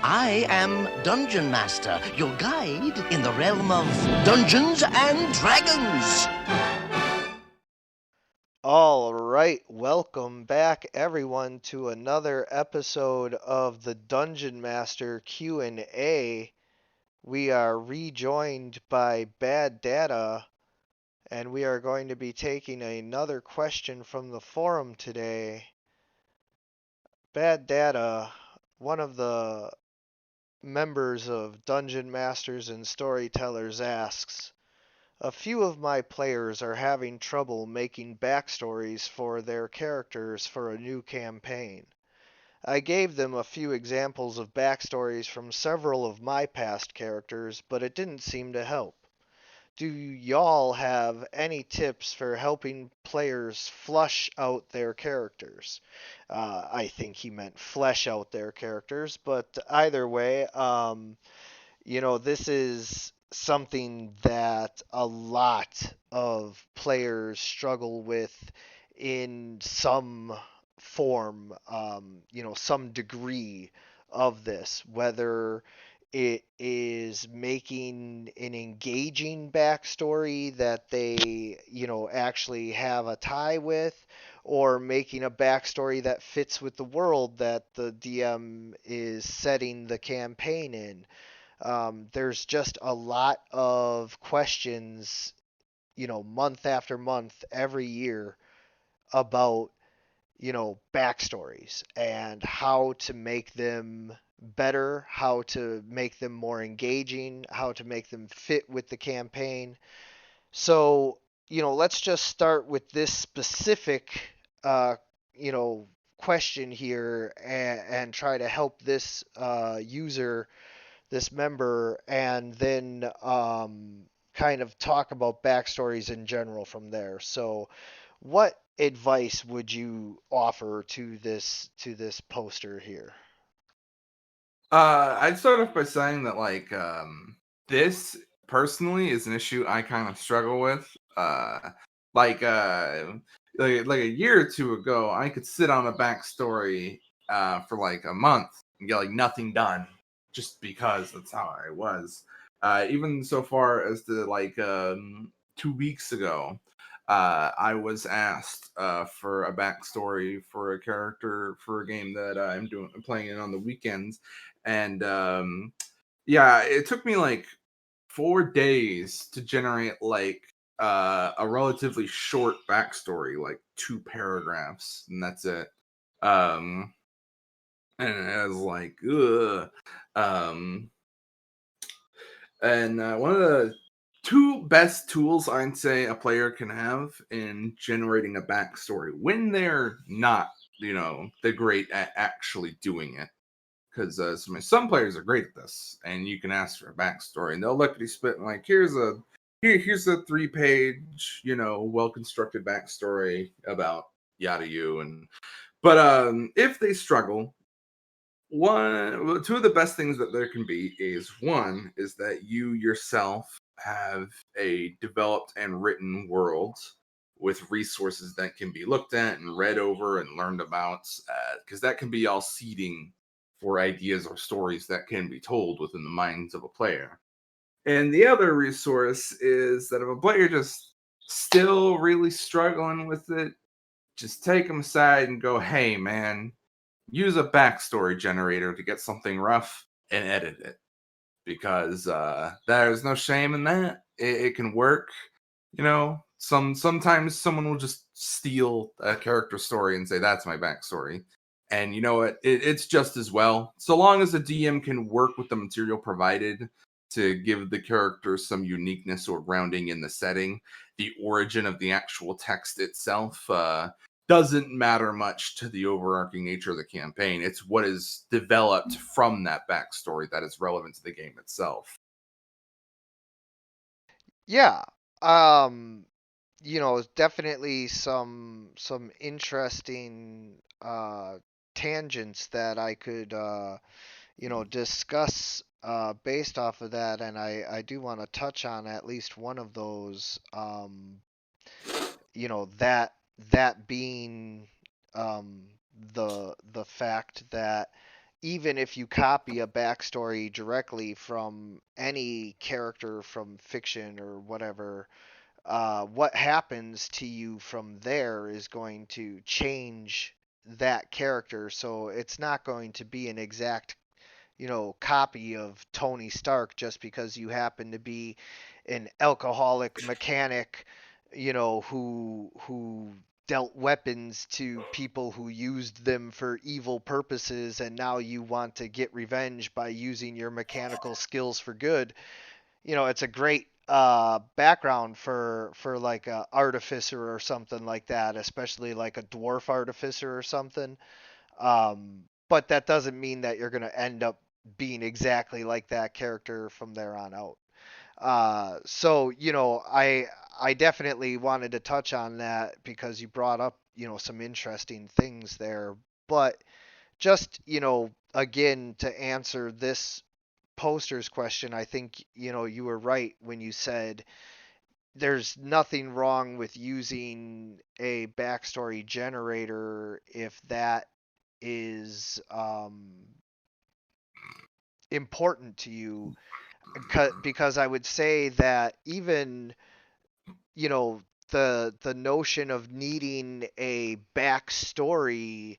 I am Dungeon Master, your guide in the realm of Dungeons and Dragons. All right, welcome back everyone to another episode of the Dungeon Master Q&A. We are rejoined by Bad Data, and we are going to be taking another question from the forum today. Bad Data, one of the members of Dungeon Masters and Storytellers asks, a few of my players are having trouble making backstories for their characters for a new campaign. I gave them a few examples of backstories from several of my past characters, but it didn't seem to help. Do y'all have any tips for helping players flush out their characters? I think he meant flesh out their characters, but either way, this is something that a lot of players struggle with in some form, some degree of this, whether it is making an engaging backstory that they, actually have a tie with, or making a backstory that fits with the world that the DM is setting the campaign in. There's just a lot of questions, month after month, every year about, backstories and how to make them better, how to make them more engaging, how to make them fit with the campaign. So, let's just start with this specific, uh, question here and try to help this user, this member, and then kind of talk about backstories in general from there. So, what advice would you offer to this poster here? I'd start off by saying that this personally is an issue I kind of struggle with. Like uh like a year or two ago, I could sit on a backstory for like a month and get like nothing done just because that's how I was. Even so far as to 2 weeks ago, I was asked for a backstory for a character for a game that I'm playing it on the weekends, and yeah, it took me like 4 days to generate a relatively short backstory, like 2 paragraphs, and that's it. Um, and I was like, ugh. Um, and One of the two best tools I'd say a player can have in generating a backstory when they're not, the great at actually doing it. Because some players are great at this, and you can ask for a backstory, and they'll lickety spit and like, here's a 3 page, well constructed backstory about yada you. And but if they struggle, two of the best things that there can be is, one is that you yourself have a developed and written world with resources that can be looked at and read over and learned about, because that can be all seeding for ideas or stories that can be told within the minds of a player. And the other resource is that if a player just still really struggling with it, just take them aside and go, hey man, use a backstory generator to get something rough and edit it, because there's no shame in that. It can work. Sometimes someone will just steal a character story and say that's my backstory, and you know what? It's just as well, so long as the DM can work with the material provided to give the character some uniqueness or grounding in the setting. The origin of the actual text itself doesn't matter much to the overarching nature of the campaign. It's what is developed from that backstory that is relevant to the game itself. Yeah. Um, definitely some interesting tangents that I could discuss based off of that, and I do want to touch on at least one of those. That being um, the fact that even if you copy a backstory directly from any character from fiction or whatever, what happens to you from there is going to change that character. So it's not going to be an exact, copy of Tony Stark just because you happen to be an alcoholic mechanic, who dealt weapons to people who used them for evil purposes, and now you want to get revenge by using your mechanical skills for good. It's a great background for like a artificer or something like that, especially like a dwarf artificer or something. But that doesn't mean that you're going to end up being exactly like that character from there on out. So I definitely wanted to touch on that because you brought up some interesting things there. But just again, to answer this poster's question, I think you were right when you said there's nothing wrong with using a backstory generator if that is important to you. Because I would say that even the notion of needing a backstory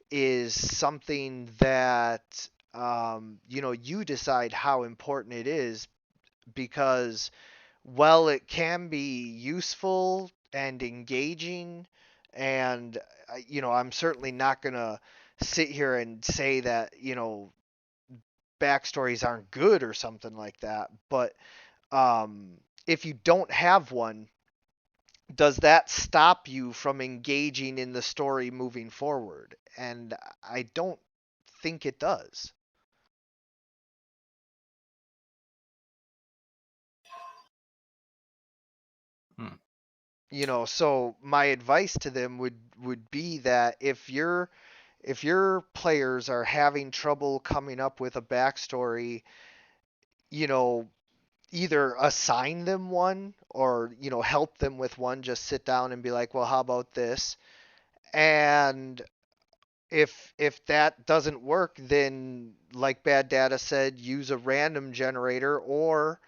is something that you decide how important it is, because while it can be useful and engaging, and I'm certainly not going to sit here and say that backstories aren't good or something like that, but if you don't have one, does that stop you from engaging in the story moving forward? And I don't think it does. Hmm. So my advice to them would be that if your players are having trouble coming up with a backstory, you know, either assign them one or help them with one. Just sit down and be like, well, how about this? And if that doesn't work, then like Bad Data said, use a random generator, or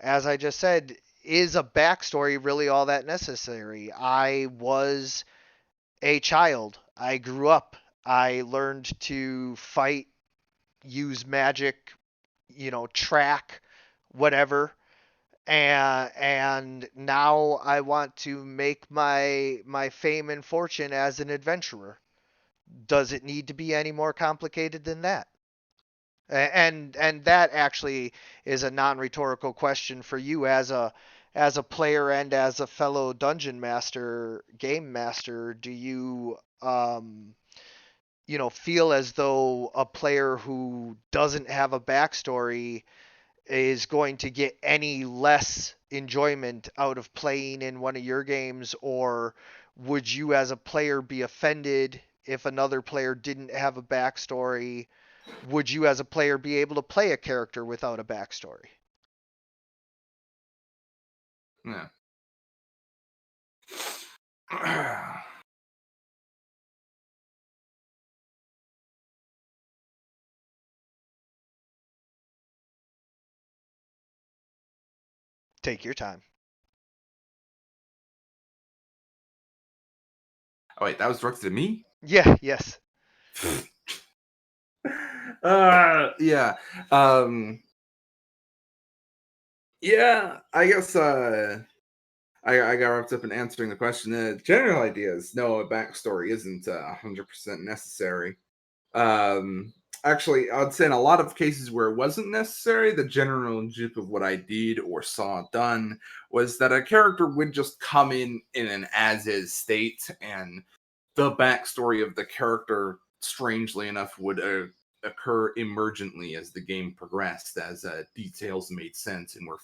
as I just said, is a backstory really all that necessary? I was a child. I grew up. I learned to fight, use magic, track, whatever. And now I want to make my fame and fortune as an adventurer. Does it need to be any more complicated than that? And that actually is a non-rhetorical question for you as a player and as a fellow dungeon master, game master. Do you feel as though a player who doesn't have a backstory is going to get any less enjoyment out of playing in one of your games, or would you as a player be offended if another player didn't have a backstory? Would you as a player be able to play a character without a backstory? Yeah. Take your time. Oh wait, that was directed to me. Yeah, yes. Yeah. Um. Yeah. I guess. I got wrapped up in answering the question. The general idea is no, a backstory isn't 100% necessary. Um, Actually, I'd say in a lot of cases where it wasn't necessary, the general gist of what I did or saw done was that a character would just come in an as-is state, and the backstory of the character, strangely enough, would occur emergently as the game progressed, as details made sense and were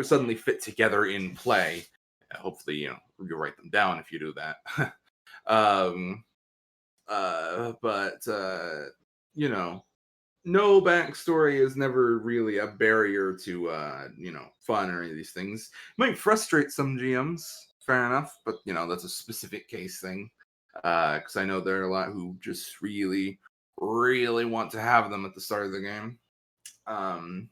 suddenly fit together in play. Hopefully, you write them down if you do that. um, but you know, no backstory is never really a barrier to fun or any of these things. It might frustrate some GMs, fair enough, but that's a specific case thing. Because I know there are a lot who just really really want to have them at the start of the game. Um,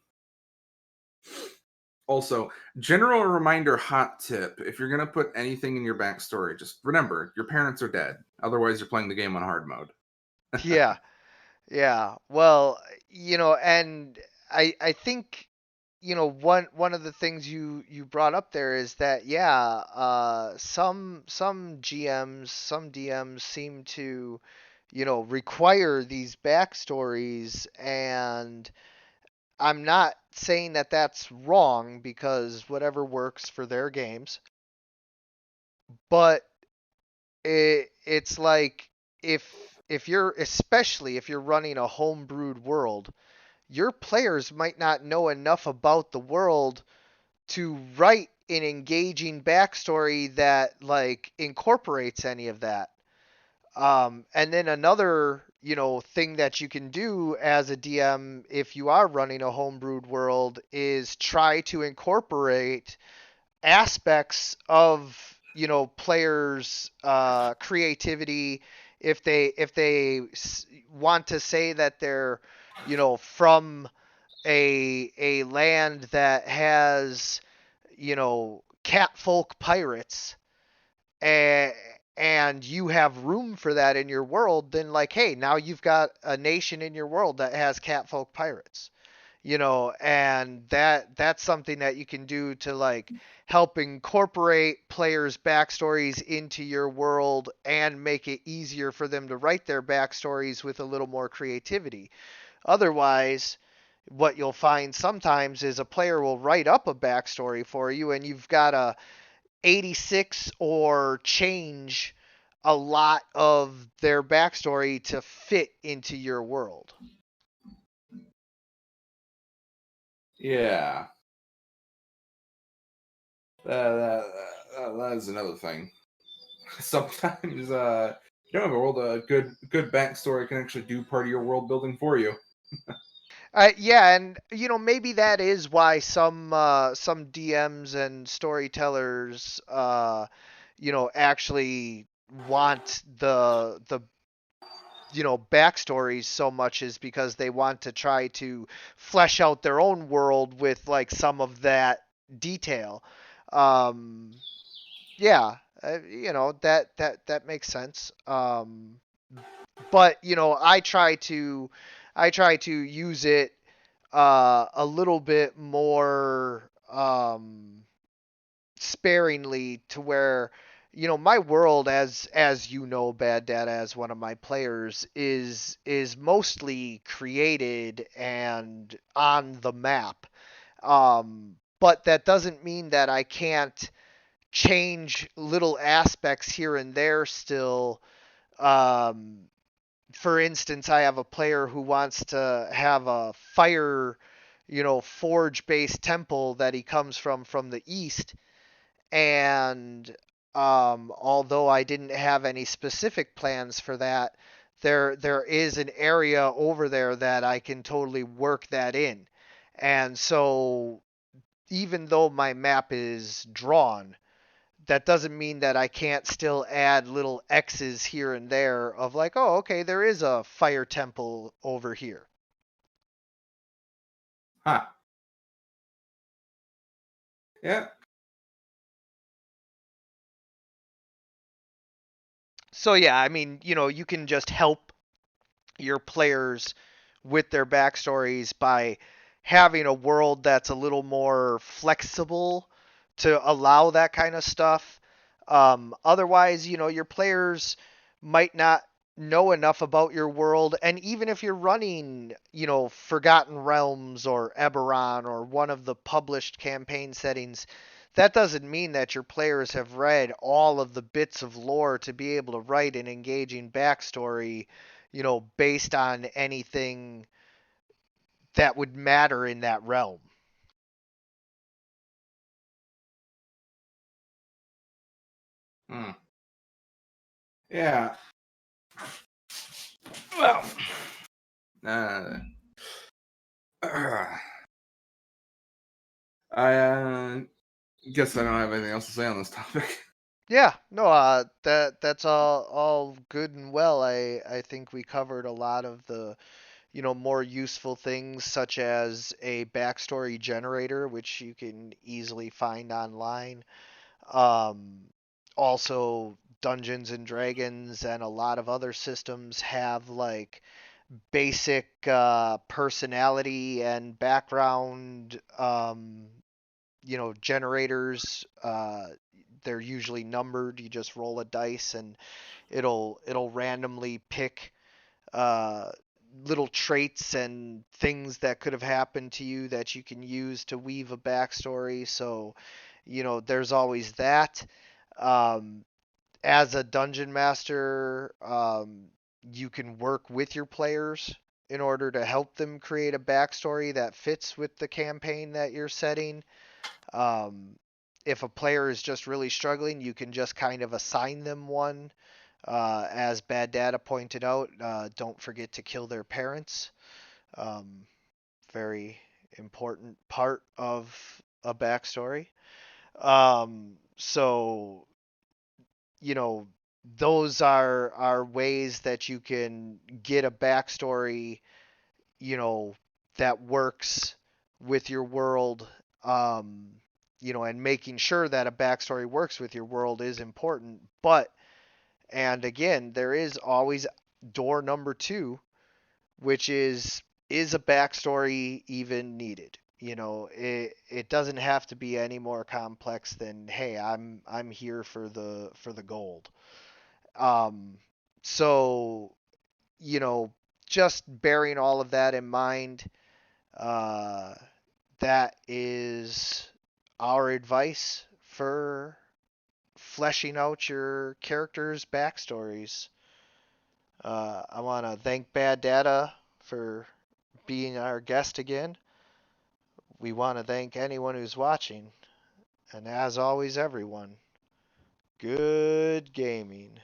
Also, general reminder hot tip: if you're going to put anything in your backstory, just remember your parents are dead. Otherwise, you're playing the game on hard mode. Yeah, yeah. Well, and I think one of the things you brought up there is that, yeah, some GMs, some DMs seem to require these backstories, and I'm not saying that that's wrong, because whatever works for their games, but it's like, if you're, especially if you're running a homebrewed world, your players might not know enough about the world to write an engaging backstory that like incorporates any of that. And then another, thing that you can do as a DM if you are running a homebrewed world is try to incorporate aspects of players' creativity. If they want to say that they're from a land that has catfolk pirates, and you have room for that in your world, then like, hey, now you've got a nation in your world that has catfolk pirates. And that's something that you can do to like help incorporate players' backstories into your world and make it easier for them to write their backstories with a little more creativity. Otherwise, what you'll find sometimes is a player will write up a backstory for you, and you've got a 86 or change a lot of their backstory to fit into your world. Yeah, that is another thing. Sometimes you don't have a world, a good backstory can actually do part of your world building for you. Yeah, and maybe that is why some DMs and storytellers actually want the backstories so much, is because they want to try to flesh out their own world with like some of that detail. Um, yeah, that makes sense. But I try to use it a little bit more sparingly, to where my world, as Bad Data, as one of my players, is mostly created and on the map. But that doesn't mean that I can't change little aspects here and there still. um, for instance, I have a player who wants to have a fire, forge based temple that he comes from the east. And although I didn't have any specific plans for that, there is an area over there that I can totally work that in. And so, even though my map is drawn, that doesn't mean that I can't still add little X's here and there of like, oh, okay, there is a fire temple over here. Huh. Yeah. So yeah, I mean, you can just help your players with their backstories by having a world that's a little more flexible to allow that kind of stuff. Otherwise, your players might not know enough about your world, and even if you're running, Forgotten Realms or Eberron or one of the published campaign settings, that doesn't mean that your players have read all of the bits of lore to be able to write an engaging backstory, based on anything that would matter in that realm. Hmm. Yeah. Well. Uh, I guess I don't have anything else to say on this topic. Yeah, no, that's all good and well. I think we covered a lot of the, more useful things such as a backstory generator, which you can easily find online. Um, Also, Dungeons and Dragons and a lot of other systems have like basic personality and background, generators. They're usually numbered. You just roll a dice and it'll randomly pick uh, little traits and things that could have happened to you that you can use to weave a backstory. So, there's always that. Um, as a dungeon master, you can work with your players in order to help them create a backstory that fits with the campaign that you're setting. Um, if a player is just really struggling, you can just kind of assign them one. As Bad Data pointed out, don't forget to kill their parents. Um, Very important part of a backstory. So you know, those are ways that you can get a backstory, you know, that works with your world. Um, and making sure that a backstory works with your world is important. But and again, there is always door number two, which is a backstory even needed? It doesn't have to be any more complex than, hey, I'm here for the gold. Um, so, you know, just bearing all of that in mind, uh, that is our advice for fleshing out your characters' backstories. I want to thank Bad Data for being our guest again. We want to thank anyone who's watching. And as always, everyone, good gaming.